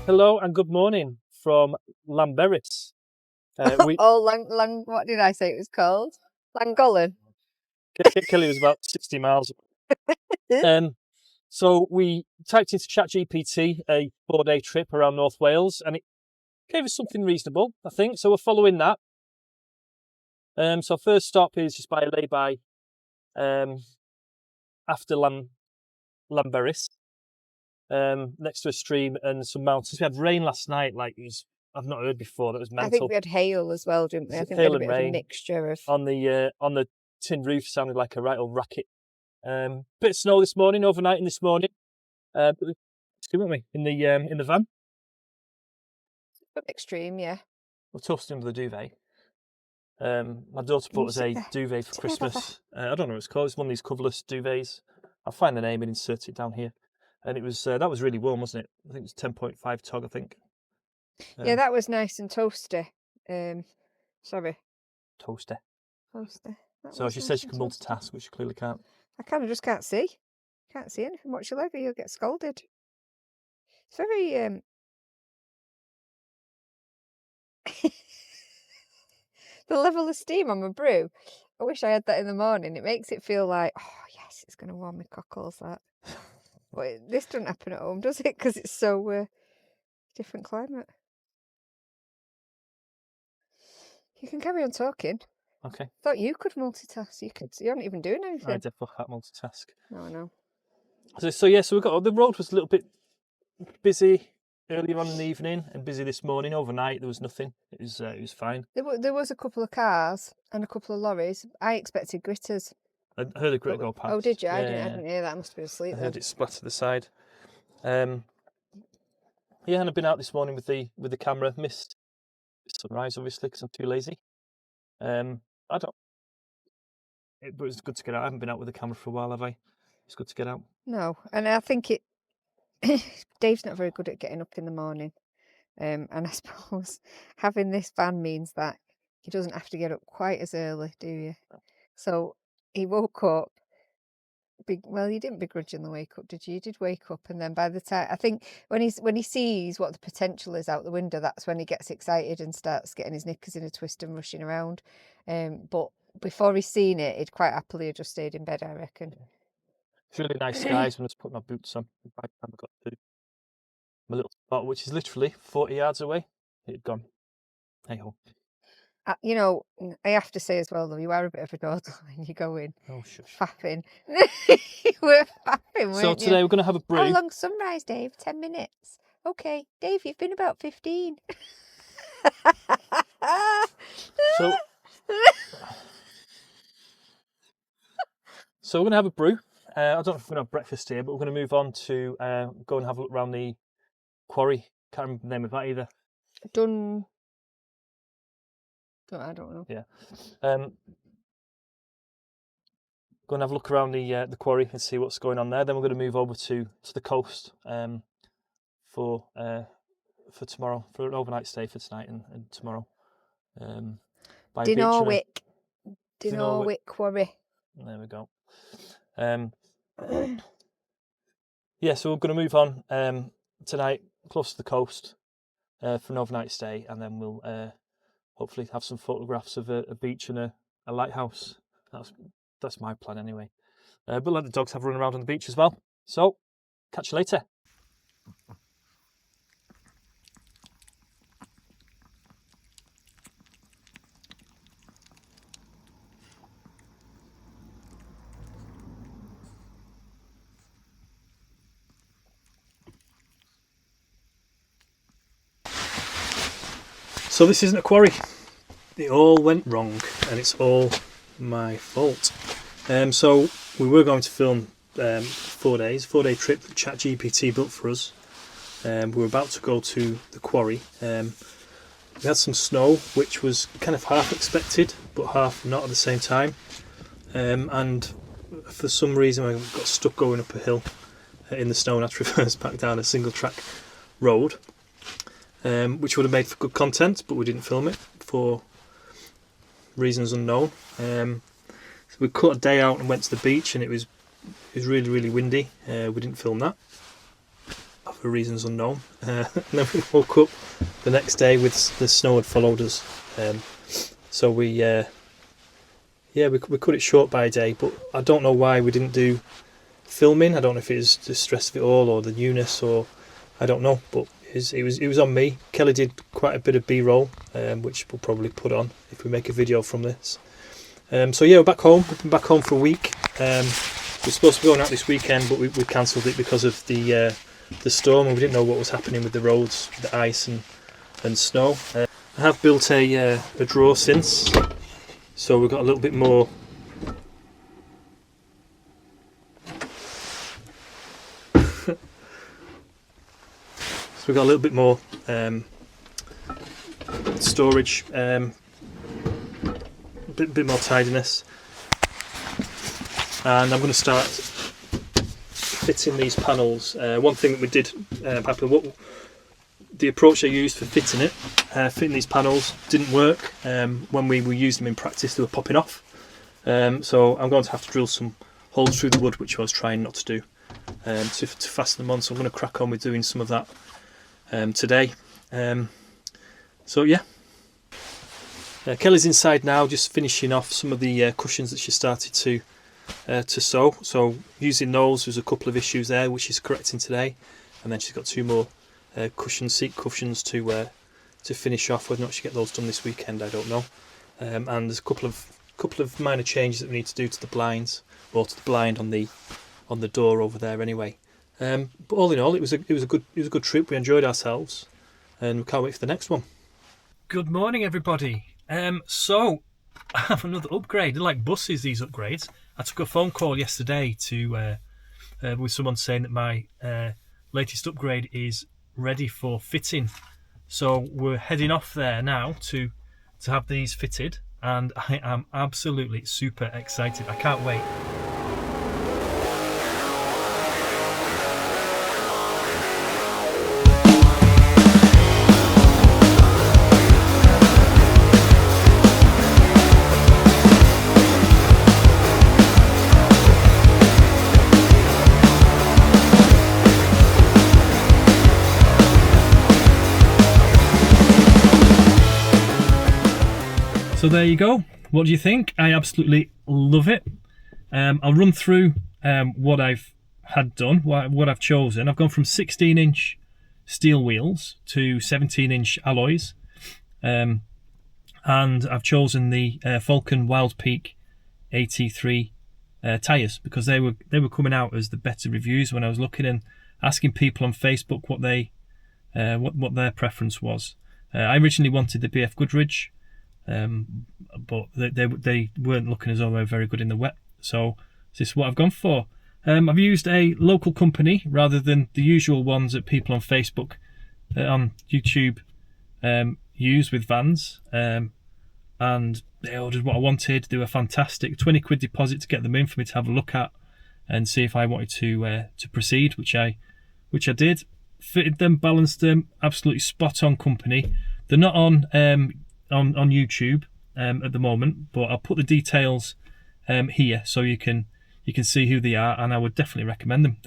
Hello and good morning from Lamberis. What did I say it was called? Llangollen. Kelly was about 60 miles. So we typed into ChatGPT a 4-day trip around North Wales, and it gave us something reasonable, I think. So we're following that. So first stop is just by a lay-by after Lamberis, next to a stream and some mountains. We had rain last night, I've not heard before. That was mental. I think we had hail as well, didn't we? I think hail we had a and bit rain of a mixture of on the tin roof. Sounded like a right old racket. Bit of snow this morning, overnight this morning. But it's good, weren't we? In the van. extreme, yeah. We're toasting with a duvet. My daughter bought us a duvet for Christmas. I don't know what it's called. It's one of these coverless duvets. I'll find the name and insert it down here. And it was that was really warm, wasn't it? I think it was 10.5 tog, I think. Yeah, that was nice and toasty. Sorry. Toasty. Toasty. So she says she can multitask, which she clearly can't. I just can't see. Can't see anything. Watch your lever, you'll get scolded. It's very the level of steam on my brew. I wish I had that in the morning. It makes it feel like, oh yes, it's going to warm my cockles. That. But this doesn't happen at home, does it? Because it's so different climate. You can carry on talking. Okay. Thought you could multitask. You aren't even doing anything. I definitely can't multitask. No, I know. So we got the road was a little bit busy earlier on in the evening and busy this morning. Overnight there was nothing. It was fine. There was a couple of cars and a couple of lorries. I expected gritters. I heard a gritter go past. Oh, did you? I didn't hear that. I must have been asleep. I heard it splatter the side. And I've been out this morning with the camera. Missed sunrise obviously because I'm too lazy. But it was good to get out. I haven't been out with the camera for a while, have I? It's good to get out. No, and I think Dave's not very good at getting up in the morning. And I suppose having this van means that he doesn't have to get up quite as early, do you? So he woke up. Well, you didn't begrudgingly wake up, did you? You did wake up, and then by the time I think when he sees what the potential is out the window, that's when he gets excited and starts getting his knickers in a twist and rushing around. But before he's seen it, he'd quite happily have just stayed in bed, I reckon. It's really nice skies when I just put my boots on. By the time I got to my little spot, which is literally 40 yards away, it had gone. Hey ho. You know, I have to say as well, though, you are a bit of a dawdler when you go in. Oh, shush. Fapping. You were fapping, weren't you? So today we're going to have a brew. How long's sunrise, Dave? 10 minutes. Okay, Dave, you've been about 15. So we're going to have a brew. I don't know if we're going to have breakfast here, but we're going to move on to go and have a look around the quarry. Can't remember the name of that either. I don't know. Yeah. Go and have a look around the quarry and see what's going on there. Then we're going to move over to the coast for tomorrow, for an overnight stay for tonight and tomorrow. Dinorwick Quarry. There we go. So we're going to move on tonight, close to the coast, for an overnight stay, and then we'll hopefully have some photographs of a beach and a lighthouse. That's my plan anyway. But let the dogs have a run around on the beach as well. So, catch you later. So this isn't a quarry. It all went wrong, and it's all my fault. So we were going to film 4-day trip that ChatGPT built for us. We were about to go to the quarry. We had some snow, which was kind of half expected, but half not at the same time. And for some reason, I got stuck going up a hill in the snow and had to reverse back down a single track road, which would have made for good content, but we didn't film it for reasons unknown. So we cut a day out and went to the beach, and it was really, really windy. We didn't film that. for reasons unknown. And then we woke up the next day with the snow had followed us. So we cut it short by a day, but I don't know why we didn't do filming. I don't know if it was the stress of it all or the newness, or I don't know, but it was on me. Kelly did quite a bit of B-roll, which we'll probably put on if we make a video from this. So yeah, we're back home. We've been back home for a week. We're supposed to be going out this weekend, but we cancelled it because of the storm, and we didn't know what was happening with the roads, the ice and snow. I have built a drawer since, so we've got a little bit more. So we've got a little bit more storage, bit more tidiness, and I'm going to start fitting these panels. One thing that we did happen, the approach I used for fitting these panels didn't work. When we used them in practice, they were popping off. So I'm going to have to drill some holes through the wood, which I was trying not to do, to fasten them on. So I'm going to crack on with doing some of that today. So yeah, Kelly's inside now, just finishing off some of the cushions that she started to sew. So using those, there's a couple of issues there which she's correcting today, and then she's got 2 more seat cushions to finish off. Whether or not she get those done this weekend, I don't know. And there's a couple of minor changes that we need to do to the blinds, or to the blind on the door over there anyway. But all in all, it was a good trip. We enjoyed ourselves, and we can't wait for the next one. Good morning, everybody. So I have another upgrade. They're like buses, these upgrades. I took a phone call yesterday with someone saying that my latest upgrade is ready for fitting. So we're heading off there now to have these fitted, and I am absolutely super excited. I can't wait. So there you go. What do you think? I absolutely love it. I'll run through what I've had done, what I've chosen. I've gone from 16-inch steel wheels to 17-inch alloys, and I've chosen the Falken Wildpeak AT3 tyres because they were coming out as the better reviews when I was looking and asking people on Facebook what their preference was. I originally wanted the BF Goodrich. But they weren't looking as though they were very good in the wet, so this is what I've gone for. I've used a local company rather than the usual ones that people on Facebook, on YouTube, use with vans, and they ordered what I wanted. They were fantastic. 20 quid deposit to get them in for me to have a look at and see if I wanted to proceed, which I did. Fitted them, balanced them, absolutely spot on company. They're not on YouTube at the moment, but I'll put the details here so you can see who they are, and I would definitely recommend them.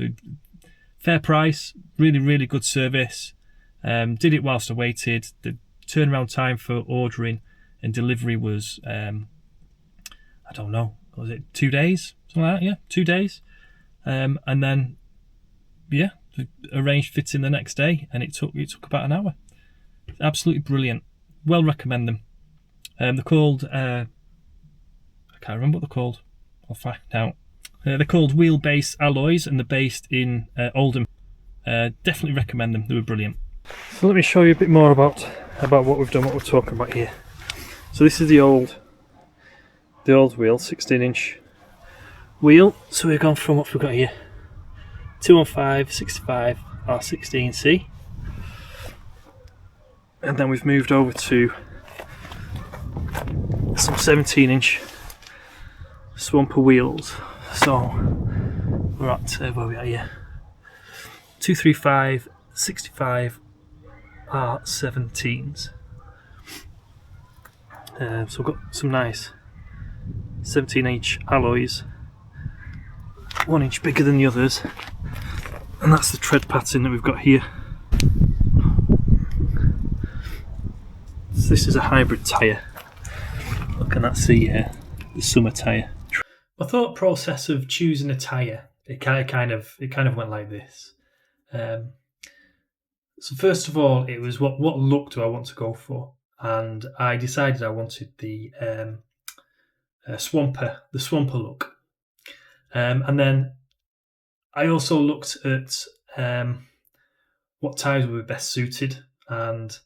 Fair price, really good service. Did it whilst I waited. The turnaround time for ordering and delivery was I don't know, was it 2 days, something like that? Yeah, 2 days. And then arranged fitting the next day, and it took about an hour. Absolutely brilliant. Well recommend them. They're called, I can't remember what they're called. I'll find out. They're called Wheelbase Alloys, and they're based in Oldham. Definitely recommend them. They were brilliant. So let me show you a bit more about what we've done, what we're talking about here. So this is the old wheel, 16-inch wheel. So we've gone from what we've got here, 215 65 R16C. And then we've moved over to some 17-inch Swamper wheels. So we're at where we are here, 235 65 R17s. So we've got some nice 17-inch alloys, 1 inch bigger than the others. And that's the tread pattern that we've got here. So this is a hybrid tyre. Look, and that's the summer tyre. My thought process of choosing a tyre, it kind of went like this. So first of all, it was what look do I want to go for, and I decided I wanted the swamper look, and then I also looked at what tyres were best suited, and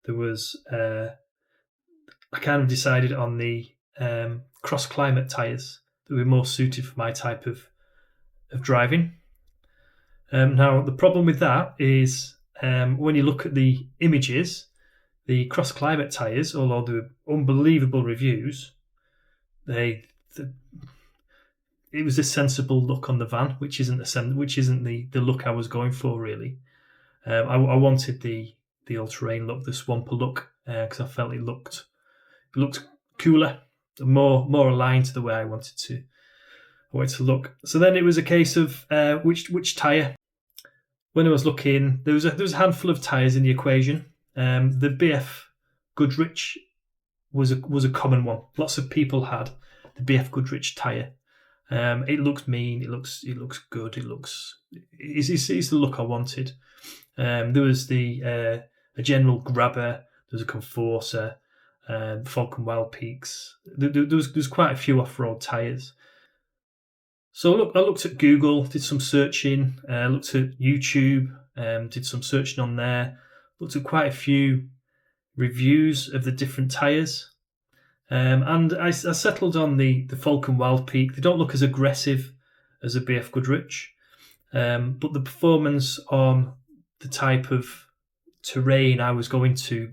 there was I kind of decided on the cross climate tyres that were more suited for my type of driving. Now the problem with that is when you look at the images, the cross climate tyres, although they're unbelievable reviews, it was a sensible look on the van, which isn't the look I was going for really. I wanted the all-terrain look, the swamper look, because I felt it looked cooler, more aligned to the way I wanted to look. So then it was a case of which tyre. When I was looking, there was a handful of tyres in the equation. The BF Goodrich was a common one. Lots of people had the BF Goodrich tyre. It looks mean. It looks good. It's the look I wanted. There was a General Grabber. There was a Conforcer, Falken Wildpeaks. There was quite a few off-road tyres. So I looked at Google, did some searching, looked at YouTube, did some searching on there, looked at quite a few reviews of the different tyres, and I settled on the Falken Wildpeak. They don't look as aggressive as a BF Goodrich, but the performance on the type of terrain I was going to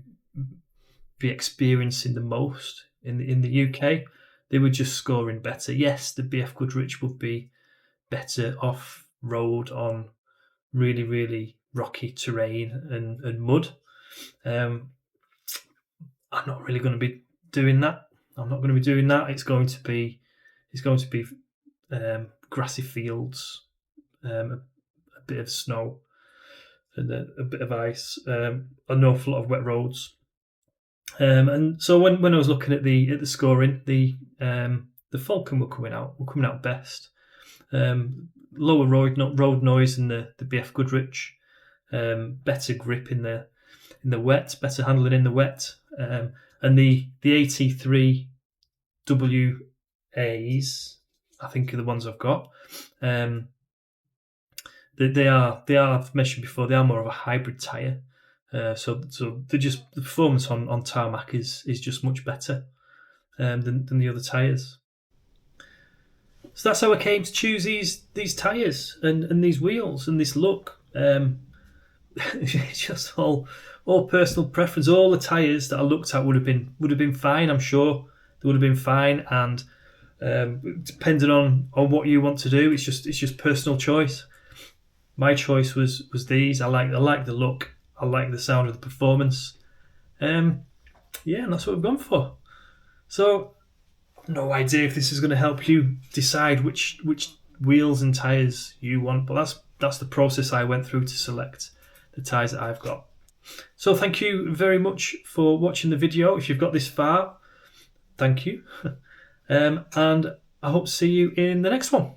be experiencing the most in the UK, they were just scoring better. Yes, the BF Goodrich would be better off-road on really, really rocky terrain and mud. I'm not really going to be doing that. It's going to be grassy fields, a bit of snow, and a bit of ice, an awful lot of wet roads. And so when I was looking at the scoring, the Falcon were coming out best. Lower road noise in the BF Goodrich, better grip in the wet, better handling in the wet, and the AT3WAs, I think, are the ones I've got. They are, I've mentioned before, they are more of a hybrid tyre. So the performance on tarmac is just much better than the other tyres. So that's how I came to choose these tyres and these wheels and this look. It's just all personal preference. All the tyres that I looked at would have been fine. I'm sure they would have been fine, and depending on what you want to do, it's just personal choice. My choice was these. I like the look. I like the sound of the performance. And that's what I've gone for. So, no idea if this is going to help you decide which wheels and tyres you want, but that's the process I went through to select the tyres that I've got. So thank you very much for watching the video. If you've got this far, thank you. And I hope to see you in the next one.